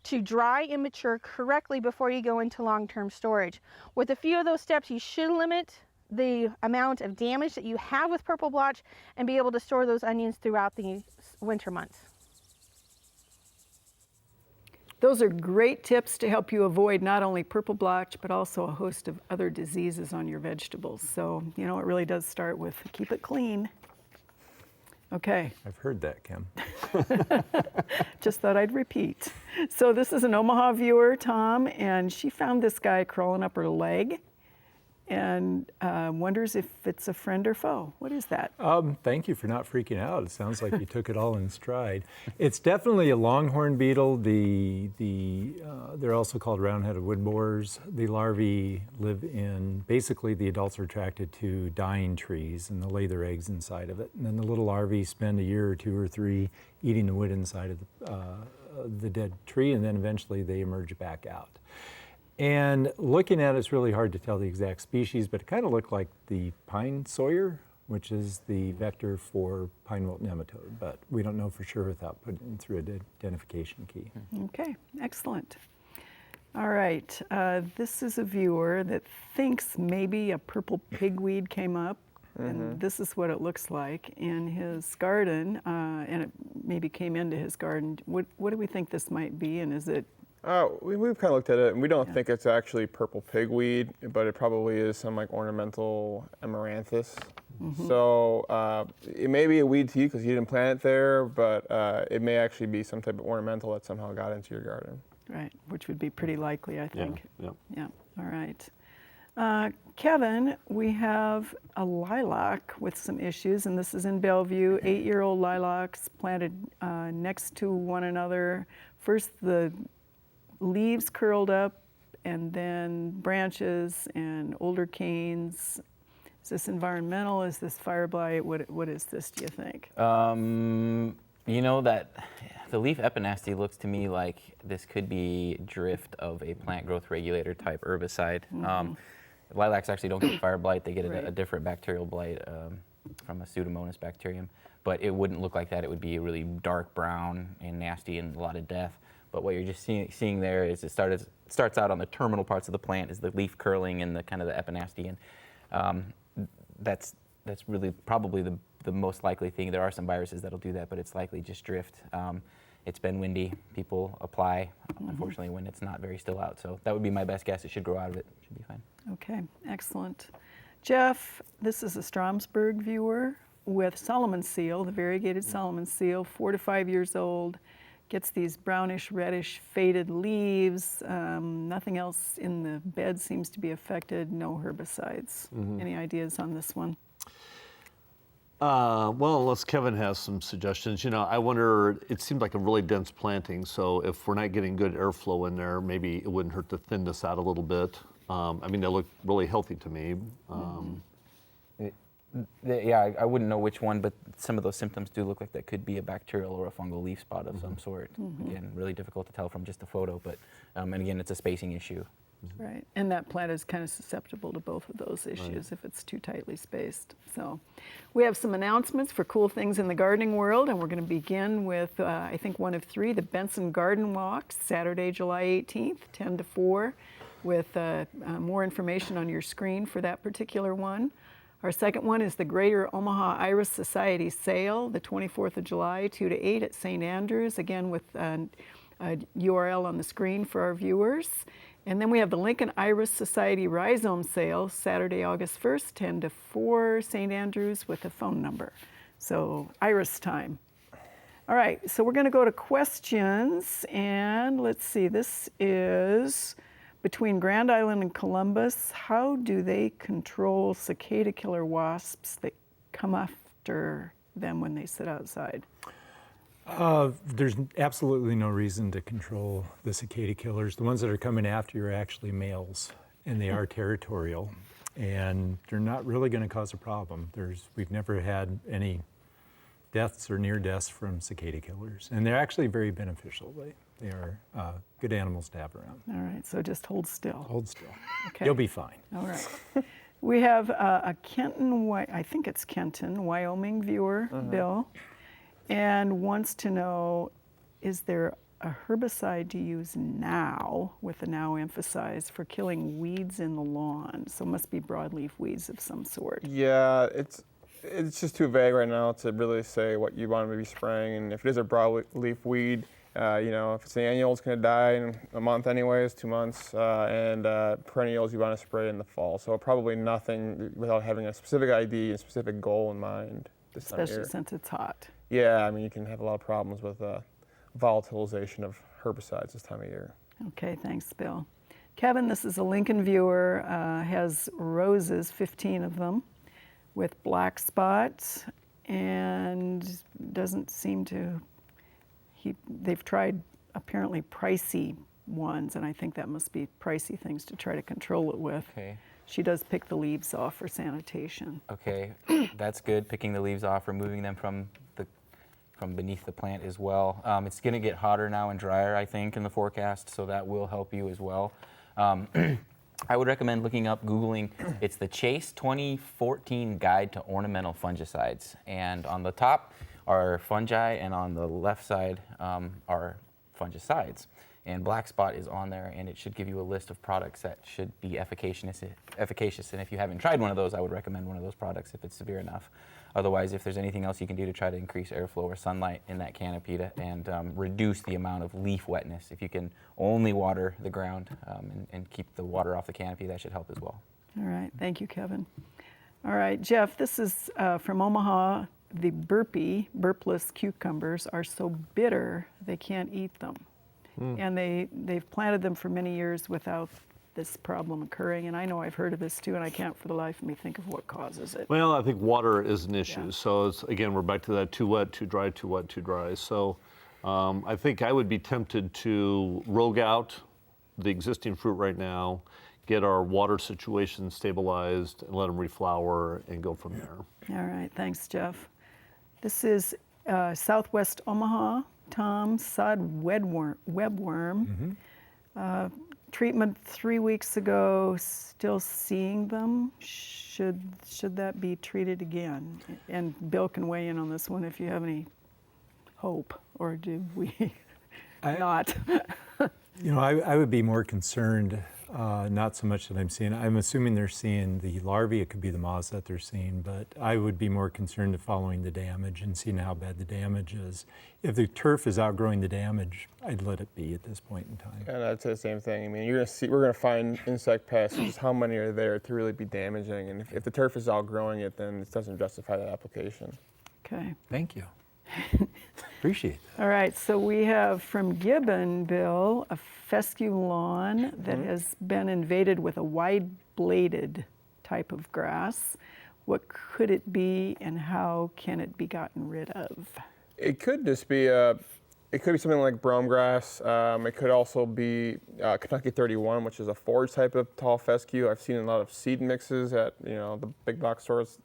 to dry and mature correctly before you go into long-term storage. With a few of those steps, you should limit the amount of damage that you have with purple blotch and be able to store those onions throughout the winter months. Those are great tips to help you avoid not only purple blotch, but also a host of other diseases on your vegetables. So, you know, it really does start with keep it clean. Okay, I've heard that, Kim. just thought I'd repeat. So this is an Omaha viewer, Tom, and she found this guy crawling up her leg and wonders if it's a friend or foe. What is that? Thank you for not freaking out. It sounds like you took it all in stride. It's definitely a longhorn beetle. They're also called round-headed wood borers. The larvae live in, basically the adults are attracted to dying trees and they'll lay their eggs inside of it. And then the little larvae spend a year or 2 or 3 eating the wood inside of the dead tree, and then eventually they emerge back out. And looking at it, it's really hard to tell the exact species, but it kind of looked like the pine sawyer, which is the vector for pine wilt nematode, but we don't know for sure without putting it through an identification key. Okay, excellent. All right, this is a viewer that thinks maybe a purple pigweed came up, and this is what it looks like in his garden, and it maybe came into his garden. What do we think this might be, and is it? We've kind of looked at it, and we don't think it's actually purple pigweed, but it probably is some like ornamental amaranthus. So it may be a weed tea because you didn't plant it there, but it may actually be some type of ornamental that somehow got into your garden. Right, which would be pretty likely, I think. Yeah. Yeah, all right. Kevin, we have a lilac with some issues, and this is in Bellevue, 8-year-old lilacs planted next to one another. First, the leaves curled up, and then branches and older canes. Is this environmental? Is this fire blight? What is this, do you think? You know, that the leaf epinasty looks to me like this could be drift of a plant growth regulator type herbicide. Lilacs actually don't get fire blight. They get a different bacterial blight from a Pseudomonas bacterium. But it wouldn't look like that. It would be really dark brown and nasty and a lot of death. But what you're just seeing there is it starts out on the terminal parts of the plant is the leaf curling and the kind of the epinasty. And that's really probably the most likely thing. There are some viruses that'll do that, but it's likely just drift. It's been windy. People apply, unfortunately, when it's not very still out. So that would be my best guess. It should grow out of it. It should be fine. Okay, excellent. Jeff, this is a Stromsburg viewer with Solomon seal, the variegated Solomon seal, 4 to 5 years old. Gets these brownish, reddish, faded leaves. Nothing else in the bed seems to be affected. No herbicides. Any ideas on this one? Well, unless Kevin has some suggestions, you know, I wonder, it seemed like a really dense planting, so if we're not getting good airflow in there, maybe it wouldn't hurt to thin this out a little bit. I mean, they look really healthy to me. Yeah, I wouldn't know which one, but some of those symptoms do look like that could be a bacterial or a fungal leaf spot of some sort. Again, really difficult to tell from just a photo, but and again, it's a spacing issue. Right, and that plant is kind of susceptible to both of those issues if it's too tightly spaced. So we have some announcements for cool things in the gardening world, and we're going to begin with, I think, one of 3, the Benson Garden Walk, Saturday, July 18th, 10 to 4, with more information on your screen for that particular one. Our second one is the Greater Omaha Iris Society Sale, the 24th of July, 2 to 8 at St. Andrews, again with a URL on the screen for our viewers. And then we have the Lincoln Iris Society Rhizome Sale, Saturday, August 1st, 10 to 4, St. Andrews, with a phone number. So iris time. All right, so we're going to go to questions, and let's see, this is between Grand Island and Columbus. How do they control cicada killer wasps that come after them when they sit outside? There's absolutely no reason to control the cicada killers. The ones that are coming after you are actually males, and they are territorial, and they're not really going to cause a problem. We've never had any deaths or near deaths from cicada killers, and they're actually very beneficial. They are good animals to have around. All right, so just hold still. Hold still. Okay. You'll be fine. All right. We have a Kenton, I think it's Kenton, Wyoming viewer, Bill, and wants to know, is there a herbicide to use now, with the now emphasized, for killing weeds in the lawn. So it must be broadleaf weeds of some sort. Yeah, it's just too vague right now to really say what you want to be spraying. And if it is a broadleaf weed, if it's an annual, it's going to die in a month anyways, 2 months. And perennials, you want to spray in the fall. So probably nothing without having a specific ID and specific goal in mind this time of Especially year. since it's hot. Yeah, I mean, you can have a lot of problems with volatilization of herbicides this time of year. Okay, thanks, Bill. Kevin, this is a Lincoln viewer, has roses, 15 of them, with black spots, and doesn't seem to, they've tried apparently pricey ones, and I think that must be pricey things to try to control it with. Okay. She does pick the leaves off for sanitation. Okay, that's good. Picking the leaves off, removing them from beneath the plant as well. It's going to get hotter now and drier, I think, in the forecast, so that will help you as well. I would recommend looking up, Googling, it's the Chase 2014 Guide to Ornamental Fungicides. And on the top are fungi, and on the left side are fungicides. And black spot is on there, and it should give you a list of products that should be efficacious. And if you haven't tried one of those, I would recommend one of those products if it's severe enough. Otherwise, if there's anything else you can do to try to increase airflow or sunlight in that canopy and reduce the amount of leaf wetness, if you can only water the ground and keep the water off the canopy, that should help as well. All right, thank you, Kevin. All right, Jeff, this is from Omaha. The burpless cucumbers are so bitter they can't eat them. And they've planted them for many years without this problem occurring. And I know I've heard of this too, and I can't for the life of me think of what causes it. Well, I think water is an issue. Yeah. So it's, again, we're back to that too wet, too dry, too wet, too dry. So I think I would be tempted to rogue out the existing fruit right now, get our water situation stabilized, and let them reflower and go from there. All right, thanks, Jeff. This is Southwest Omaha, Tom Sod webworm. Treatment 3 weeks ago, still seeing them. Should that be treated again? And Bill can weigh in on this one if you have any hope, or do we not? I would be more concerned, not so much that I'm seeing. I'm assuming they're seeing the larvae. It could be the moths that they're seeing, but I would be more concerned of following the damage and seeing how bad the damage is. If the turf is outgrowing the damage, I'd let it be at this point in time. And I'd say the same thing. I mean, we're going to find insect pests, just how many are there to really be damaging. And if the turf is outgrowing it, then it doesn't justify that application. Okay. Thank you. Appreciate that. All right, so we have from Gibbon, Bill, a fescue lawn that has been invaded with a wide-bladed type of grass. What could it be, and how can it be gotten rid of? It could just be something like brome grass. It could also be Kentucky 31, which is a forage type of tall fescue. I've seen a lot of seed mixes at the big box stores.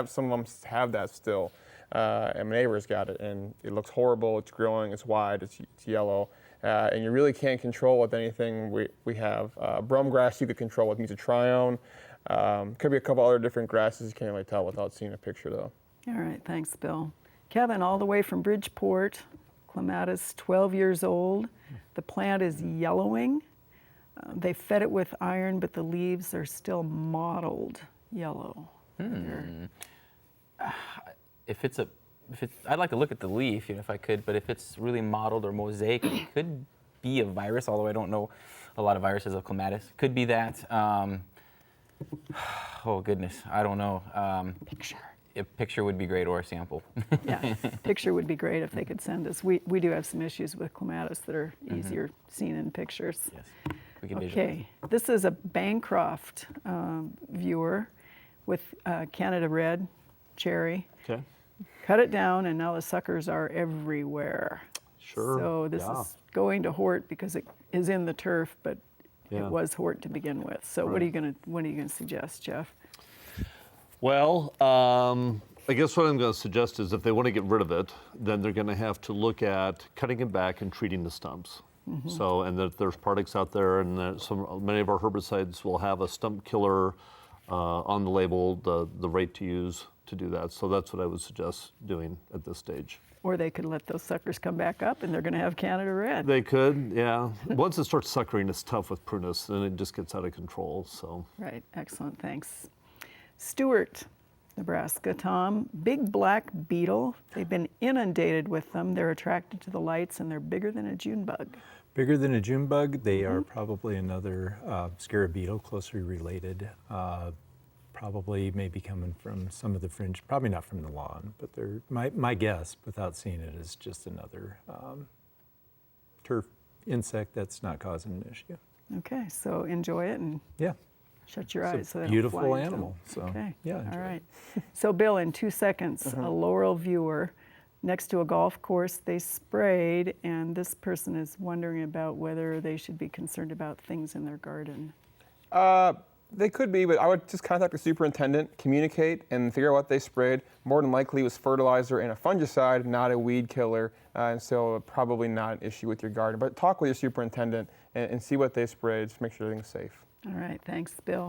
Some of them have that still. And my neighbor's got it, and it looks horrible. It's growing, it's wide, it's yellow, and you really can't control with anything we have. Brome grass you could control with mesotrione. Could be a couple other different grasses. You can't really tell without seeing a picture, though. All right, thanks, Bill. Kevin, all the way from Bridgeport, clematis, 12 years old. The plant is yellowing. They fed it with iron, but the leaves are still mottled yellow. I'd like to look at the leaf, if I could, but if it's really mottled or mosaic, it could be a virus, although I don't know a lot of viruses of clematis. Could be that. Oh goodness, I don't know. Picture. A picture would be great, or a sample. Yeah, picture would be great if they could send us. We do have some issues with clematis that are easier seen in pictures. Yes, we can visualize. Okay, this is a Bancroft viewer with Canada Red cherry. Okay. Cut it down, and now the suckers are everywhere. Sure. So this is going to hort because it is in the turf, but Yeah. it was hort to begin with. So what are you gonna suggest, Jeff? Well, I guess what I'm going to suggest is if they want to get rid of it, then they're going to have to look at cutting it back and treating the stumps. So, and that there's products out there, and many of our herbicides will have a stump killer on the label, the rate to use to do that. So that's what I would suggest doing at this stage. Or they could let those suckers come back up and they're going to have Canada red. They could, yeah. Once it starts suckering, it's tough with prunus, then it just gets out of control. So Right, excellent, thanks. Stewart, Nebraska. Tom, big black beetle. They've been inundated with them. They're attracted to the lights and they're bigger than a June bug. Bigger than a June bug, they are probably another scarab beetle, closely related. Probably maybe coming from some of the fringe, probably not from the lawn, but they're, my guess, without seeing it, is just another turf insect that's not causing an issue. Okay, so enjoy it and Yeah, shut your it's eyes. So a they don't beautiful fly into animal. them. So Okay, yeah, all enjoy it. right. So Bill, in 2 seconds, a Laurel viewer next to a golf course, they sprayed, and this person is wondering about whether they should be concerned about things in their garden. They could be, but I would just contact the superintendent, communicate, and figure out what they sprayed. More than likely it was fertilizer and a fungicide, not a weed killer, and so probably not an issue with your garden. But talk with your superintendent and see what they sprayed, just make sure everything's safe. All right, thanks, Bill.